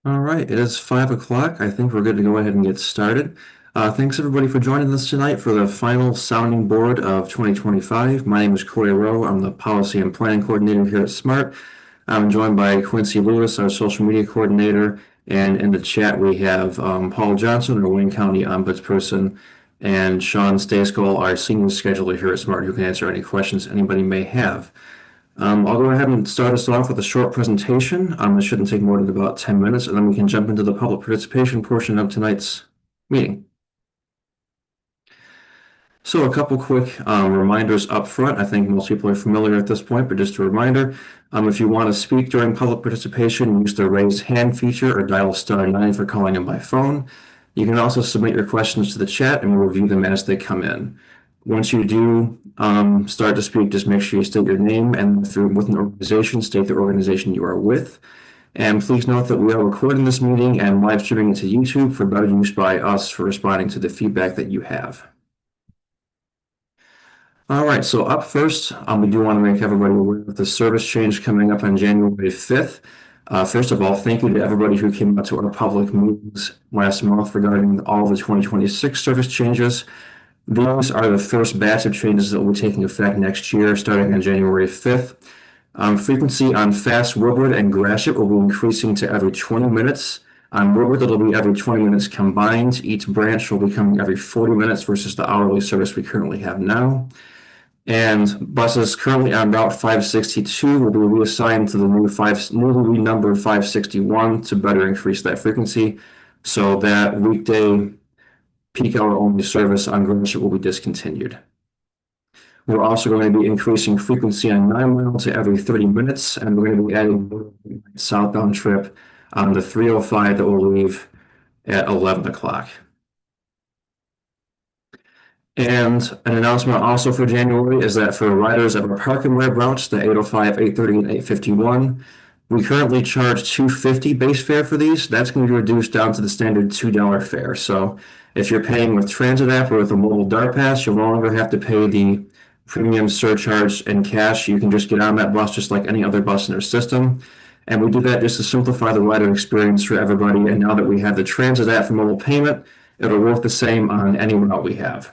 All right, it is 5 o'clock. I think we're good to go ahead and get started. Thanks everybody for joining us tonight for the final sounding board of 2025. My name is Corey Rowe. I'm the Policy and Planning Coordinator here at SMART. I'm joined by Quincy Lewis, our Social Media Coordinator, and in the chat we have Paul Johnson, our Wayne County Ombudsperson, and Sean Stayskull, our Senior Scheduler here at SMART, who can answer any questions anybody may have. I'll go ahead and start us off with a short presentation. It shouldn't take more than about 10 minutes, and then we can jump into the public participation portion of tonight's meeting. So a couple quick reminders up front. I think most people are familiar at this point, but just a reminder, if you want to speak during public participation, use the raise hand feature or dial *9 for calling in by phone. You can also submit your questions to the chat and we'll review them as they come in. Once you do start to speak, just make sure you state your name, and if you're with an organization, state the organization you are with. And please note that we are recording this meeting and live streaming it to YouTube for better use by us for responding to the feedback that you have. All right, so up first, we do want to make everybody aware of the service change coming up on January 5th. First of all, thank you to everybody who came out to our public meetings last month regarding all the 2026 service changes. These are the first batch of changes that will be taking effect next year, starting on January 5th. Frequency on Fast Woodward and Gratiot will be increasing to every 20 minutes. On Woodward, it'll be every 20 minutes combined. Each branch will be coming every 40 minutes versus the hourly service we currently have now. And buses currently on Route 562 will be reassigned to the newly renumbered 561 to better increase that frequency. So that weekday peak hour only service on Gratiot will be discontinued. We're also going to be increasing frequency on 9 Mile to every 30 minutes, and we're going to be adding a southbound trip on the 305 that will leave at 11 o'clock. And an announcement also for January is that for riders of our Park and Ride routes, the 805, 830, and 851, we currently charge $2.50 base fare for these. That's going to be reduced down to the standard $2 fare. So if you're paying with Transit app or with a mobile DART pass, you'll no longer have to pay the premium surcharge in cash. You can just get on that bus just like any other bus in our system. And we do that just to simplify the rider experience for everybody. And now that we have the Transit app for mobile payment, it'll work the same on any route we have.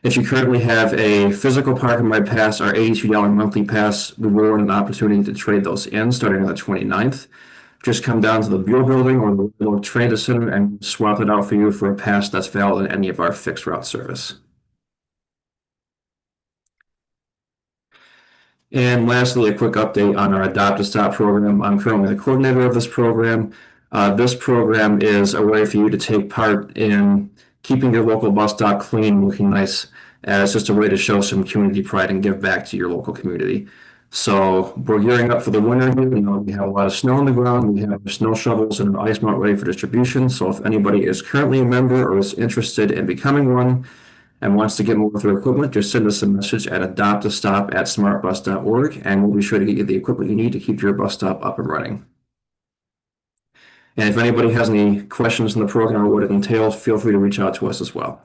If you currently have a physical Park and Ride pass or $82 monthly pass, we will want an opportunity to trade those in starting on the 29th. Just come down to the Bureau Building or the local Transit Center and swap it out for you for a pass that's valid in any of our fixed route service. And lastly, a quick update on our Adopt a Stop program. I'm currently the coordinator of this program. This program is a way for you to take part in keeping your local bus stop clean and looking nice, as just a way to show some community pride and give back to your local community. So we're gearing up for the winter here. We have a lot of snow on the ground. We have snow shovels and an ice melt ready for distribution. So if anybody is currently a member or is interested in becoming one and wants to get more with their equipment, just send us a message at adoptastop@smartbus.org, and we'll be sure to get you the equipment you need to keep your bus stop up and running. And if anybody has any questions on the program or what it entails, feel free to reach out to us as well.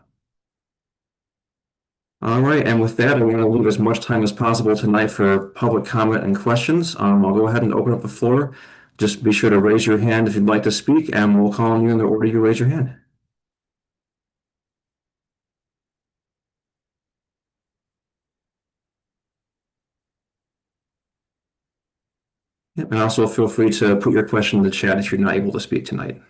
All right, and with that, I want to leave as much time as possible tonight for public comment and questions. I'll go ahead and open up the floor. Just be sure to raise your hand if you'd like to speak, and we'll call on you in the order you raise your hand. Yep, and also feel free to put your question in the chat if you're not able to speak tonight.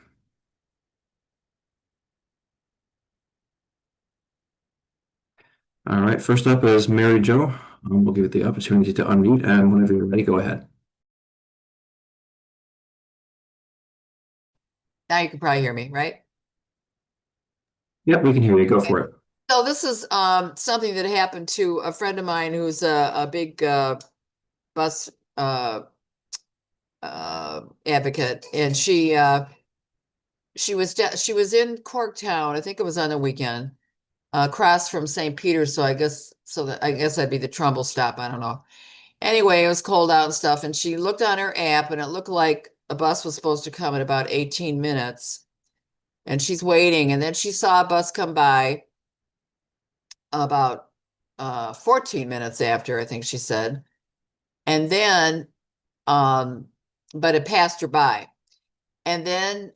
All right, first up is Mary Jo. We'll give you the opportunity to unmute, and whenever you're ready, go ahead. Now you can probably hear me, right? Yep, we can hear you. Go for it. So this is something that happened to a friend of mine who's a big bus advocate, and she was in Corktown. I think it was on the weekend, across from St. Peter's. So I guess that'd be the Trumbull stop. I don't know. Anyway, it was cold out and stuff, and she looked on her app, and it looked like a bus was supposed to come in about 18 minutes. And she's waiting, and then she saw a bus come by about 14 minutes after, I think she said. And then, but it passed her by. And then,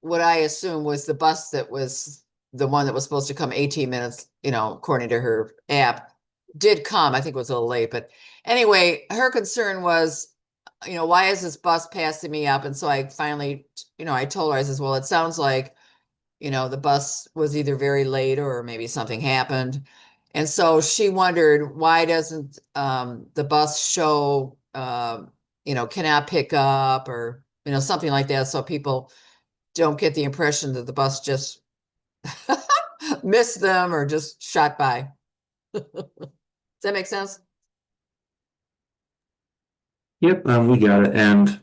what I assume was the bus that was the one that was supposed to come 18 minutes, according to her app, did come. I think it was a little late, but anyway, her concern was, why is this bus passing me up? And so I finally, I told her, I says, well, it sounds like, the bus was either very late or maybe something happened. And so she wondered, why doesn't the bus show, cannot pick up, or, something like that. So people don't get the impression that the bus just missed them or just shot by. Does that make sense? Yep, we got it. And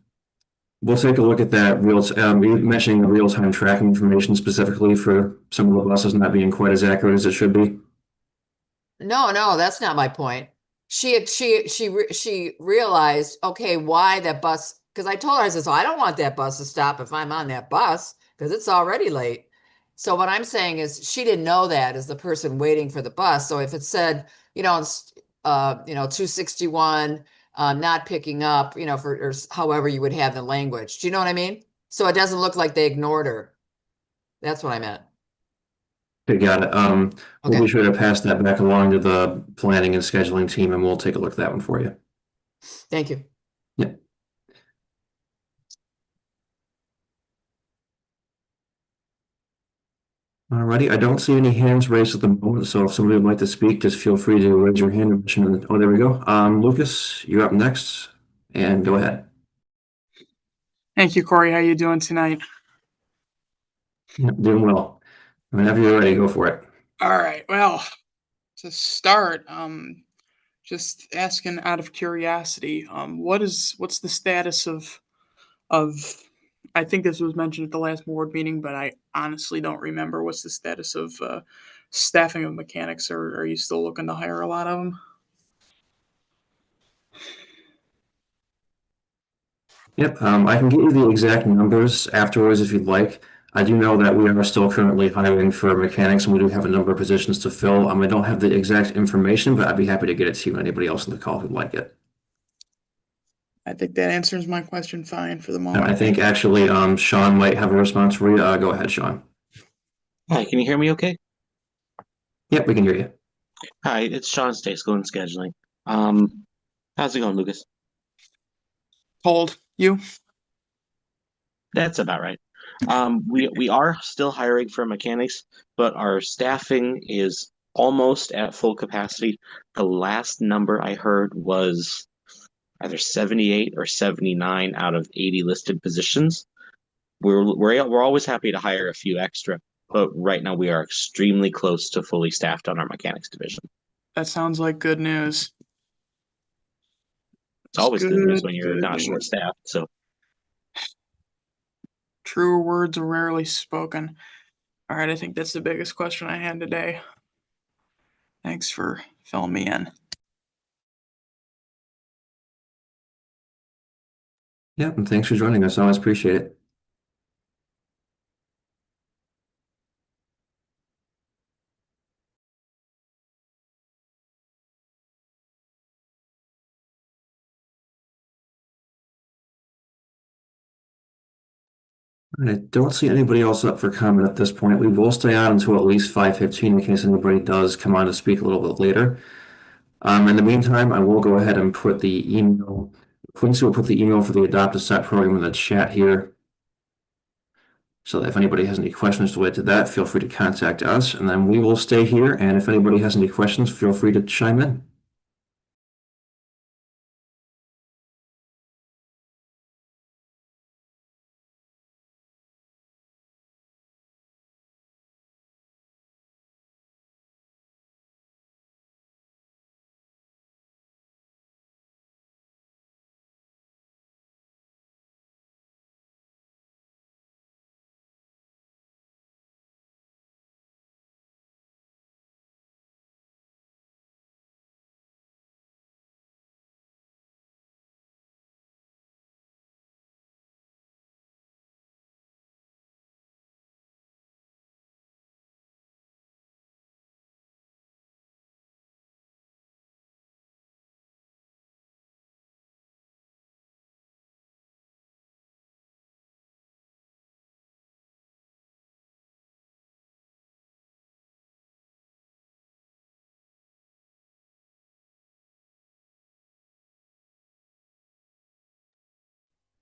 we'll take a look at that you mentioning the real-time tracking information specifically for some of the buses not being quite as accurate as it should be. No, that's not my point. She realized, okay, why that bus, because I told her, I said, so I don't want that bus to stop if I'm on that bus because it's already late. So what I'm saying is she didn't know that as the person waiting for the bus. So if it said, 261, not picking up, or however you would have the language. Do you know what I mean? So it doesn't look like they ignored her. That's what I meant. Okay, got it. We'll be Okay, sure to pass that back along to the planning and scheduling team, and we'll take a look at that one for you. thank you. Yep. Alrighty, I don't see any hands raised at the moment, so if somebody would like to speak, just feel free to raise your hand and mention it. Oh, there we go. Lucas, you're up next, and go ahead. Thank you, Corey. How you doing tonight? Yep, doing well. Whenever you're ready, go for it. All right. Well, to start, just asking out of curiosity, what's the status of I think this was mentioned at the last board meeting, but I honestly don't remember. What's the status of staffing of mechanics, or are you still looking to hire a lot of them? Yep, I can get you the exact numbers afterwards if you'd like. I do know that we are still currently hiring for mechanics, and we do have a number of positions to fill. I don't have the exact information, but I'd be happy to get it to you and anybody else in the call who'd like it. I think that answers my question fine for the I moment. think Thank you. actually, Sean might have a response for you. Go ahead, Sean. Hi, can you hear me okay? Yep, we can hear you. Hi, it's Sean Staceco in scheduling. How's it going, Lucas? Hold you. That's about right. We are still hiring for mechanics, but our staffing is almost at full capacity. The last number I heard was either 78 or 79 out of 80 listed positions. We're always happy to hire a few extra, but right now we are extremely close to fully staffed on our mechanics division. That sounds like good news. It's always good news when you're Good not news. short staffed. So Truer words are rarely spoken. All right, I think that's the biggest question I had today. Thanks for filling me in. Yep, and thanks for joining us. I always appreciate it. I don't see anybody else up for comment at this point. We will stay on until at least 5:15 in case anybody does come on to speak a little bit later. In the meantime, I will go ahead and put the email. Quincy will put the email for the Adopt a Set program in the chat here. So that if anybody has any questions related to that, feel free to contact us, and then we will stay here. And if anybody has any questions, feel free to chime in.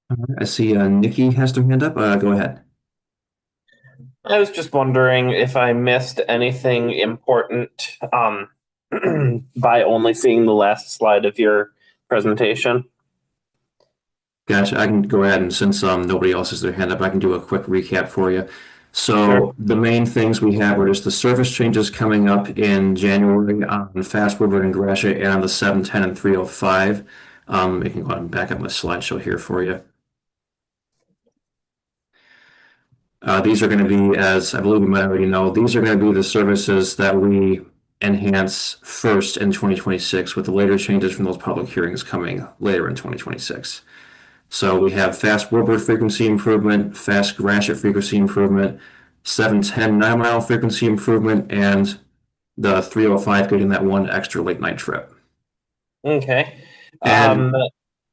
All right, I see Nikki has her hand up. Go ahead. I was just wondering if I missed anything important by only seeing the last slide of your presentation. Gotcha. I can go ahead and since nobody else has their hand up, I can do a quick recap for you. So Sure. the main things we have are just the service changes coming up in January on Fast Woodward and Gratiot and on the 710 and 305. I can go ahead and back up my slideshow here for you. These are going to be, as I believe you might already know, these are going to be the services that we enhance first in 2026 with the later changes from those public hearings coming later in 2026. So we have fast Woodward frequency improvement, fast Gratiot frequency improvement, 710 9-mile frequency improvement, and the 305 getting that one extra late night trip. Okay. And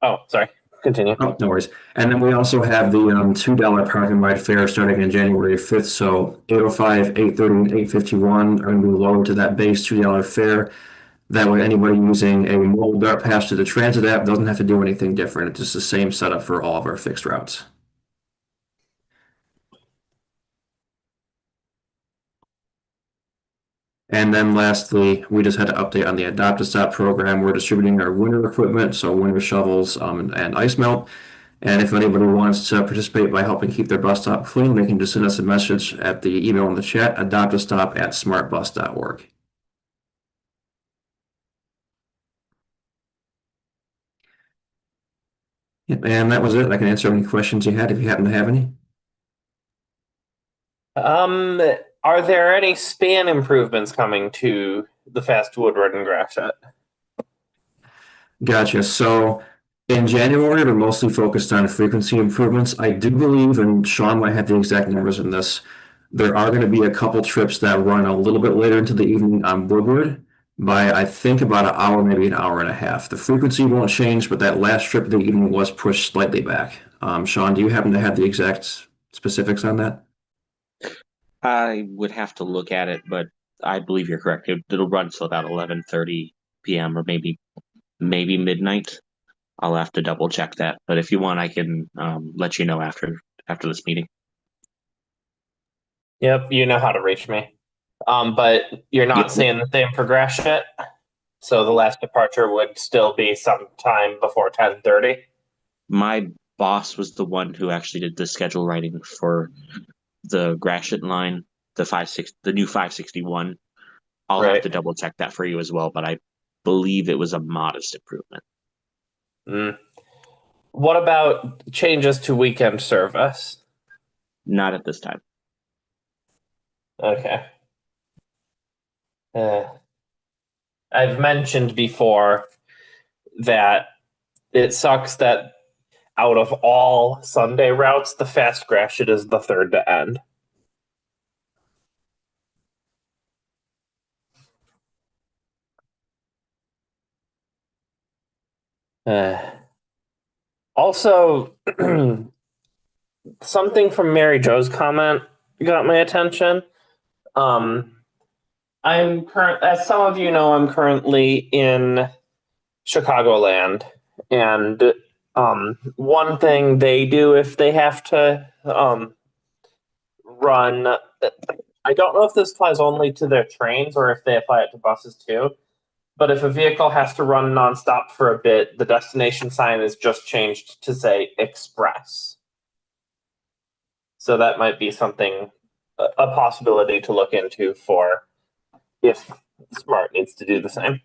Oh, sorry. Continue. oh, no worries. And then we also have the $2 parking ride fare starting in January 5th. So 805, 830, and 851 are going to be lowered to that base $2 fare. That way, anybody using a mobile Dart Pass to the transit app doesn't have to do anything different. It's just the same setup for all of our fixed routes. And then lastly, we just had to update on the Adopt a Stop program. We're distributing our winter equipment, so winter shovels and ice melt. And if anybody wants to participate by helping keep their bus stop clean, they can just send us a message at the email in the chat, adoptastop@smartbus.org. Yep, and that was it. I can answer any questions you had if you happen to have any. Are there any span improvements coming to the fast Woodward and Gratiot? Gotcha. So in January, we're mostly focused on frequency improvements. I do believe, and Sean might have the exact numbers in this, there are going to be a couple trips that run a little bit later into the evening on Woodward by, I think, about an hour, maybe an hour and a half. The frequency won't change, but that last trip of the evening was pushed slightly back. Sean, do you happen to have the exact specifics on that? I would have to look at it, but I believe you're correct. It'll run till about 11:30 p.m. or maybe midnight. I'll have to double check that. But if you want, I can let you know after this meeting. Yep, you know how to reach me. But you're not Yep. saying the same for Gratiot? So the last departure would still be sometime before 10:30? My boss was the one who actually did the schedule writing for the Gratiot line, the new 561. I'll have Right. to double check that for you as well, but I believe it was a modest improvement. What about changes to weekend service? Not at this time. Okay. I've mentioned before that it sucks that out of all Sunday routes, the fast Gratiot is the third to end. Also, something from Mary Jo's comment got my attention. As some of you know, I'm currently in Chicagoland, and one thing they do if they have to run, I don't know if this applies only to their trains or if they apply it to buses too, but if a vehicle has to run nonstop for a bit, the destination sign is just changed to say express. So that might be something, a possibility to look into for if Smart needs to do the same.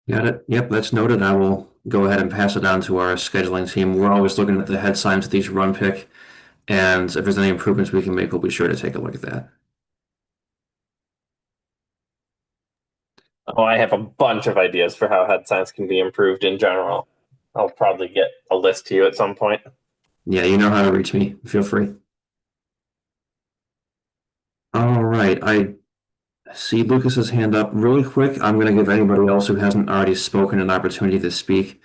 Got it. Yep, that's noted. I will go ahead and pass it on to our scheduling team. We're always looking at the head signs of each run pick, and if there's any improvements we can make, we'll be sure to take a look at that. Oh, I have a bunch of ideas for how head signs can be improved in general. I'll probably get a list to you at some point. Yeah, you know how to reach me. Feel free. All right, I see Lucas's hand up really quick. I'm going to give anybody else who hasn't already spoken an opportunity to speak.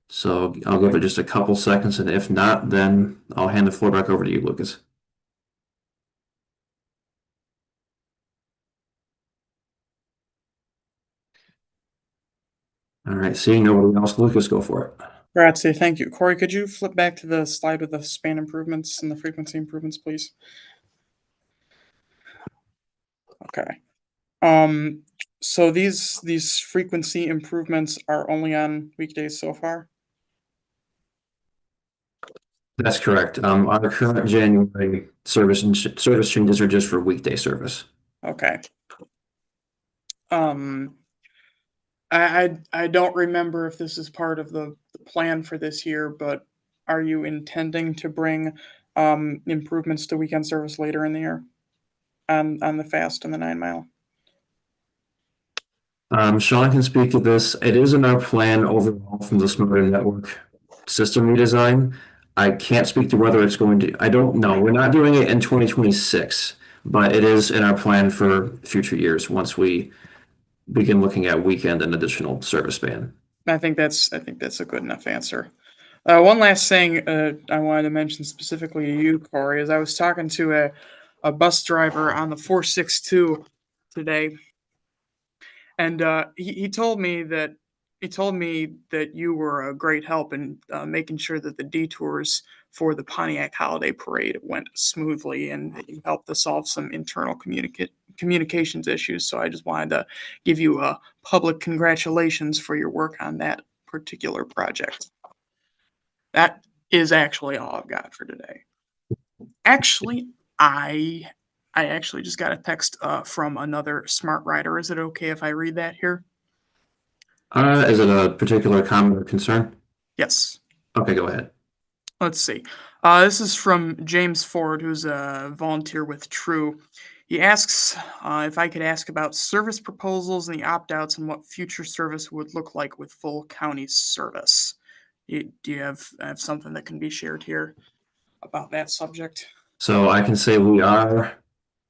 So I'll give it just a couple seconds, and if not, then I'll hand the floor back over to you, Lucas. All right, seeing nobody else, Lucas, go for it. Grazie, thank you. Corey, could you flip back to the slide with the span improvements and the frequency improvements, please? Okay. So these frequency improvements are only on weekdays so far? That's correct. Our current January service changes are just for weekday service. Okay. I don't remember if this is part of the plan for this year, but are you intending to bring improvements to weekend service later in the year on the fast and the 9 mile? Sean can speak to this. It is in our plan overall from the Smarter Network system redesign. I can't speak to whether it's going to, I don't know. We're not doing it in 2026, but it is in our plan for future years once we begin looking at weekend and additional service span. I think that's a good enough answer. One last thing I wanted to mention specifically to you, Corey, is I was talking to a bus driver on the 462 today, and he told me that you were a great help in making sure that the detours for the Pontiac Holiday Parade went smoothly, and that you helped to solve some internal communications issues. So I just wanted to give you a public congratulations for your work on that particular project. That is actually all I've got for today. Actually, I actually just got a text from another smart rider. Is it okay if I read that here? Is it a particular comment or concern? Yes. Okay, go ahead. Let's see. This is from James Ford, who's a volunteer with True. He asks if I could ask about service proposals and the opt-outs and what future service would look like with full county service. Do you have something that can be shared here about that subject? So I can say we are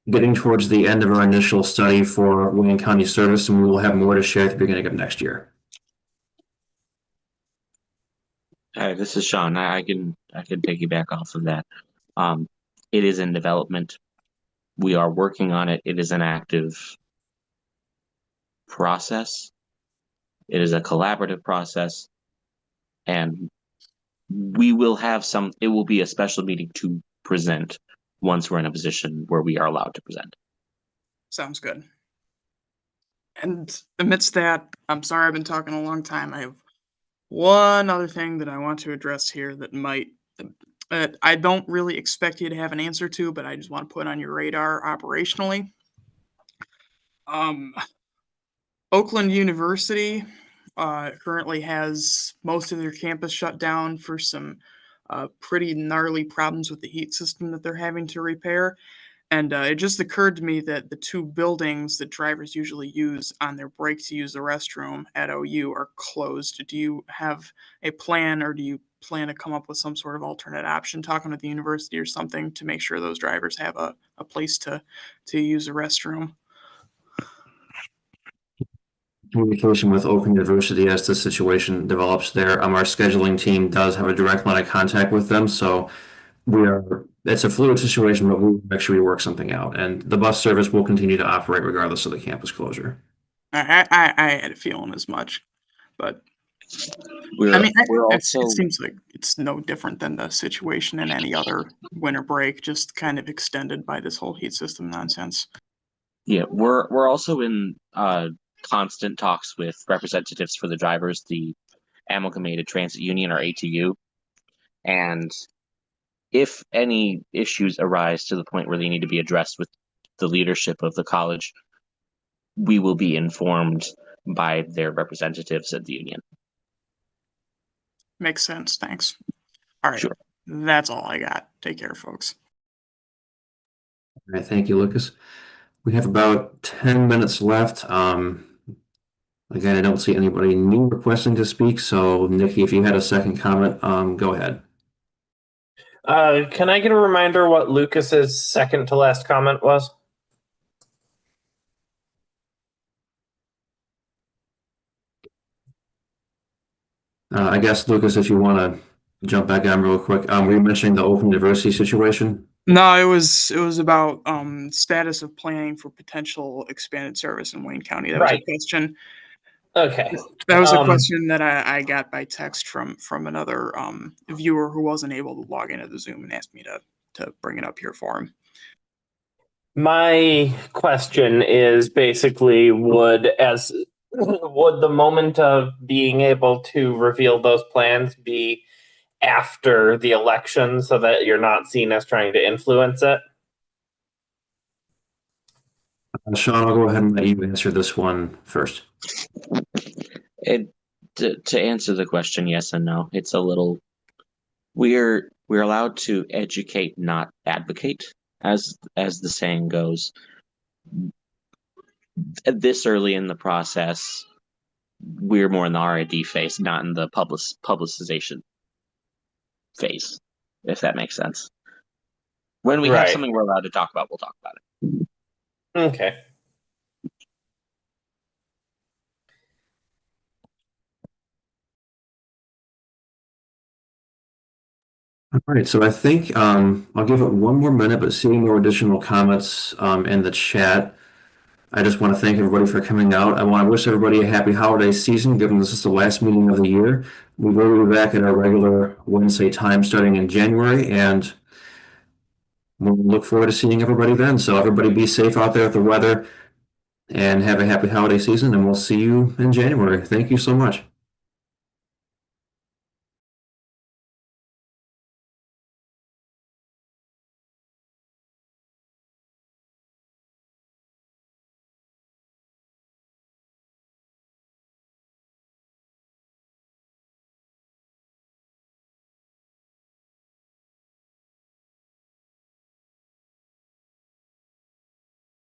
getting towards the end of our initial study for Wayne County service, and we will have more to share at the beginning of next year. Hi, this is Sean. I can piggyback off of that. It is in development. We are working on it. It is an active process. It is a collaborative process, and we will have some. It will be a special meeting to present once we're in a position where we are allowed to present. Sounds good. And amidst that, I'm sorry I've been talking a long time. I have one other thing that I want to address here that might, I don't really expect you to have an answer to, but I just want to put on your radar operationally. Oakland University currently has most of their campus shut down for some pretty gnarly problems with the heat system that they're having to repair. And it just occurred to me that the two buildings that drivers usually use on their break to use the restroom at OU are closed. Do you have a plan, or do you plan to come up with some sort of alternate option, talking with the university or something, to make sure those drivers have a place to use the restroom? Communication with Oakland University as the situation develops there. Our scheduling team does have a direct line of contact with them, so it's a fluid situation, but we'll make sure we work something out. And the bus service will continue to operate regardless of the campus closure. I had a feeling as much, but We're, I mean, we're it also seems like it's no different than the situation in any other winter break, just kind of extended by this whole heat system nonsense. yeah, we're also in constant talks with representatives for the drivers, the Amalgamated Transit Union, or ATU, and if any issues arise to the point where they need to be addressed with the leadership of the college, we will be informed by their representatives at the union. Makes sense. Thanks. All right. Sure. That's all I got. Take care, folks. All right, thank you, Lucas. We have about 10 minutes left. Again, I don't see anybody new requesting to speak, so Nikki, if you had a second comment, go ahead. Can I get a reminder what Lucas's second to last comment was? I guess, Lucas, if you want to jump back on real quick, were you mentioning the Oakland University situation? No, it was about status of planning for potential expanded service in Wayne County. That was a Right. question. Okay. That was a Um, question that I got by text from another viewer who wasn't able to log into the Zoom and asked me to bring it up here for him. My question is basically would the moment of being able to reveal those plans be after the election so that you're not seen as trying to influence it? Sean, I'll go ahead and let you answer this one first. To answer the question, yes and no. It's a little we're allowed to educate, not advocate, as the saying goes. This early in the process, we're more in the R&D phase, not in the publicization phase, if that makes sense. When we have Right. something we're allowed to talk about, we'll talk about it. Okay. All right, so I think I'll give it one more minute, but seeing no additional comments in the chat, I just want to thank everybody for coming out. I want to wish everybody a happy holiday season, given this is the last meeting of the year. We will be back at our regular Wednesday time starting in January, and we'll look forward to seeing everybody then. So everybody be safe out there with the weather and have a happy holiday season, and we'll see you in January. Thank you so much.